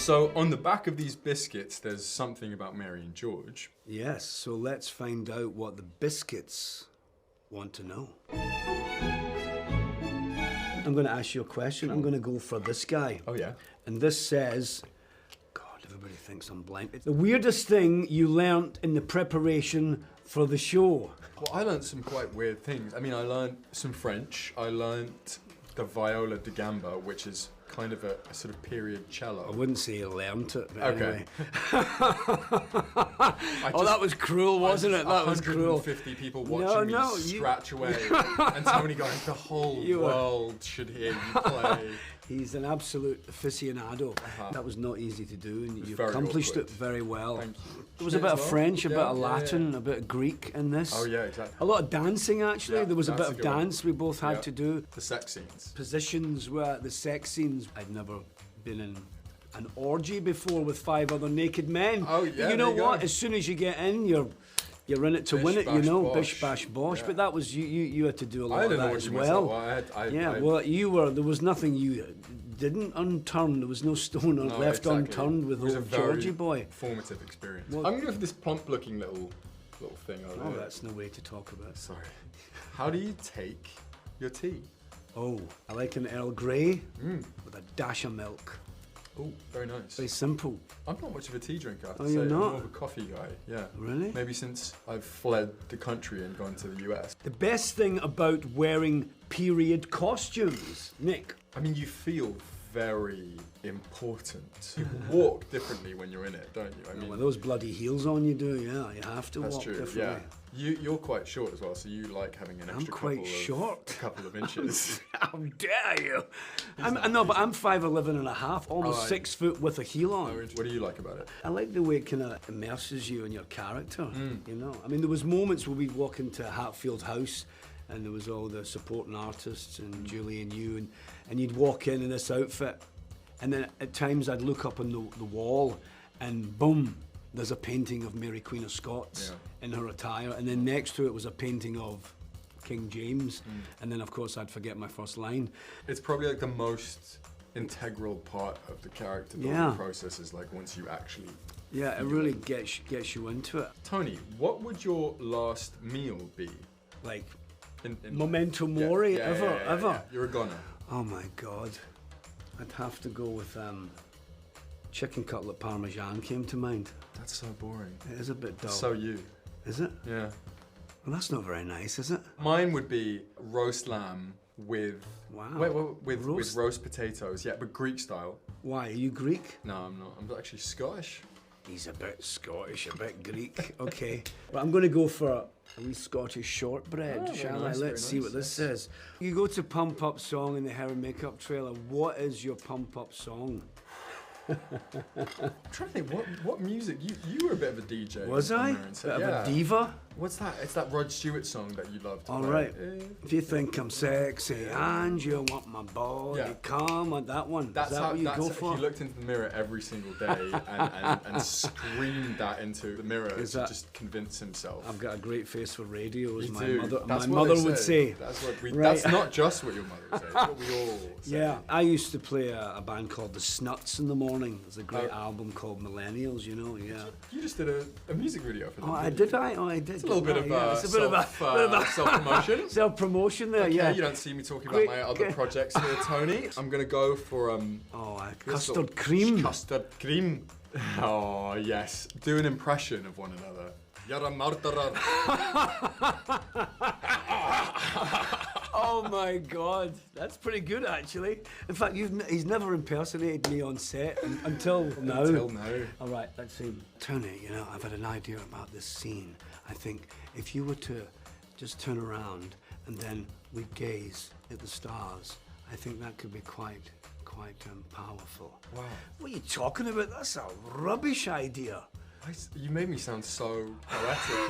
So on the back of these biscuits, there's something about Meary and George. Yes, so let's find out what the biscuits want to know. I'm going to ask you a question. I'm going to go for this guy. Oh, yeah? And this says, God, everybody thinks I'm blind. It's the weirdest thing you learnt in the preparation for the show. Well, I learned some quite weird things. I mean, I learned some French. I learned the viola da gamba, which is kind of a sort of period cello. I wouldn't say you learnt it, but okay. Anyway. That was cruel, wasn't it? That was cruel. 150 people watching me scratch away, and Tony going, the whole world should hear you play. He's an absolute aficionado. That was not easy to do, and you accomplished it very well. Thank you. There was a bit of French, a bit of Latin, a bit of Greek in this. Oh yeah, exactly. A lot of dancing, actually. Yeah, there was a bit of dance we both had to do. The sex scenes. Positions were the sex scenes. I'd never been in an orgy before with 5 other naked men. Oh yeah. But you know what? As soon as you get in, you're in it to win it, you know, bish bash bosh. Yeah. But that was you had to do a lot of that as well. There was nothing you didn't unturn. There was no stone left unturned with old Georgie boy. Formative experience. Well, I'm going to go for this plump-looking little thing over there. Oh, that's no way to talk about. Sorry. How do you take your tea? Oh, I like an Earl Grey with a dash of milk. Oh, very nice. Very simple. I'm not much of a tea drinker, I have to say. You're not? I'm more of a coffee guy, yeah. Really? Maybe since I've fled the country and gone to the US. The best thing about wearing period costumes, Nick. I mean, you feel very important. You walk differently when you're in it, don't you? I mean, with those bloody heels on you do, yeah. You have to walk differently. Yeah. You're quite short as well, so you like having an extra couple of inches. How dare you? But I'm 5'11 and a half, almost 6 foot with a heel on. What do you like about it? I like the way it kind of immerses you in your character, you know? I mean, there was moments where we'd walk into Hatfield House and there was all the supporting artists and Julie and you, and you'd walk in this outfit, and then at times I'd look up on the wall and boom, there's a painting of Mary Queen of Scots in her attire, and then next to it was a painting of King James, and then of course I'd forget my first line. It's probably like the most integral part of the character building process is like once you actually... Yeah, it really gets you into it. Tony, what would your last meal be? Like, memento mori, ever? Yeah. You're a goner. Oh my God. I'd have to go with chicken cutlet parmesan came to mind. That's so boring. It is a bit dull. It's so you. Is it? Yeah. Well, that's not very nice, is it? Mine would be roast lamb with with roast potatoes. Yeah, but Greek style. Why? Are you Greek? No, I'm not. I'm actually Scottish. He's a bit Scottish, a bit Greek. Okay. But I'm going to go for a wee Scottish shortbread, shall I? Let's see what this says. You go to Pump Up Song in the Hair and Makeup trailer. What is your Pump Up song? I'm trying to think, what music? You were a bit of a DJ. Was I? Bit of a diva? What's that? It's that Rod Stewart song that you loved. All right. If you think I'm sexy and you want my body, come on, that one. Is that what you go for? He looked into the mirror every single day and screamed that into the mirror to just convince himself. I've got a great face for radio, as my mother would say. That's what we. That's not just what your mother would say. It's what we all say. Yeah, I used to play a band called the Snuts in the morning. There's a great album called Millennials, you know. Yeah. You just did a music video for them. Oh, I did. I did. It's a little bit of self-promotion. Self-promotion there, yeah. You don't see me talking about my other projects here, Tony. I'm going to go for... custard cream. Custard cream. Oh, yes. Do an impression of one another. You're a murderer. Oh my God, that's pretty good actually. In fact, he's never impersonated me on set until now. Until now. All right, let's see. Tony, you know, I've had an idea about this scene. I think if you were to just turn around and then we gaze at the stars, I think that could be quite powerful. Wow. What are you talking about? That's a rubbish idea. You made me sound so poetic.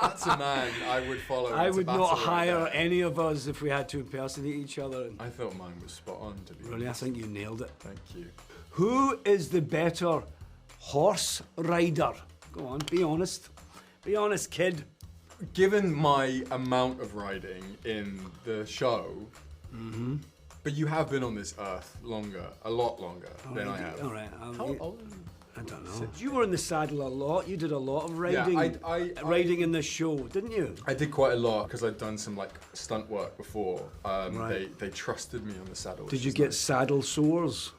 That's a man I would follow. I would not hire any of us if we had to impersonate each other. I thought mine was spot on, to be honest. Really, I think you nailed it. Thank you. Who is the better horse rider? Go on, be honest. Be honest, kid. Given my amount of riding in the show, But you have been on this earth longer, a lot longer than I have. All right. How old are you? I don't know. You were in the saddle a lot. You did a lot of riding. Yeah, riding in this show, didn't you? I did quite a lot because I'd done some like stunt work before. They trusted me on the saddle. Did you get saddle sores?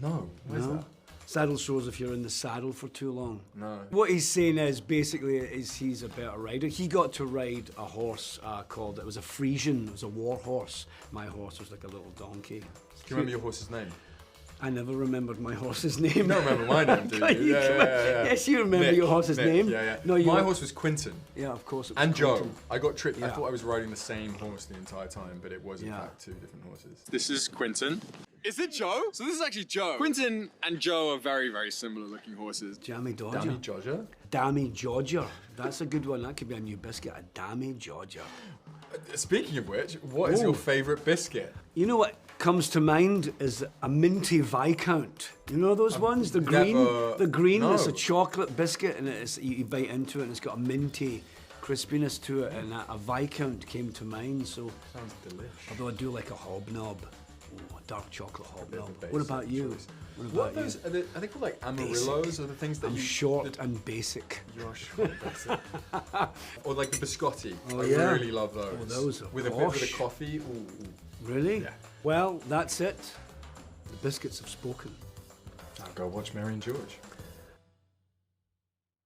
No. Where's that? Saddle sores if you're in the saddle for too long. No. What he's saying is basically he's a better rider. He got to ride a horse called, it was a Frisian, it was a war horse. My horse was like a little donkey. Do you remember your horse's name? I never remembered my horse's name. You don't remember my name, do you? Yeah. Yes, you remember Nick, your horse's name. Yeah. No, my horse was Quinton. Yeah, of course. It was And Joe. Quentin. I got tricked. Yeah. I thought I was riding the same horse the entire time, but it was in fact two different horses. This is Quinton. Is it Joe? So this is actually Joe. Quinton and Joe are very, very similar looking horses. Dammy Dodger. Dammy Georgia? Dammy Georgia. That's a good one. That could be a new biscuit. A Dammy Georgia. Speaking of which, what is your favourite biscuit? You know what comes to mind is a minty Viscount. You know those ones? The green? The green, no. It's a chocolate biscuit and you bite into it and it's got a minty crispiness to it, and a Viscount came to mind. So, Sounds delicious. although I do like a hobnob. Oh, a dark chocolate hobnob. What about you? What are those? Are they called like Amarillos? Or the things that I'm short and basic. You're short, basic. Or like the biscotti. Oh, I yeah. really love those. Oh, those are with a bit posh. of coffee. Ooh. Really? Yeah. Well, that's it. The biscuits have spoken. Go watch Meary Geroge.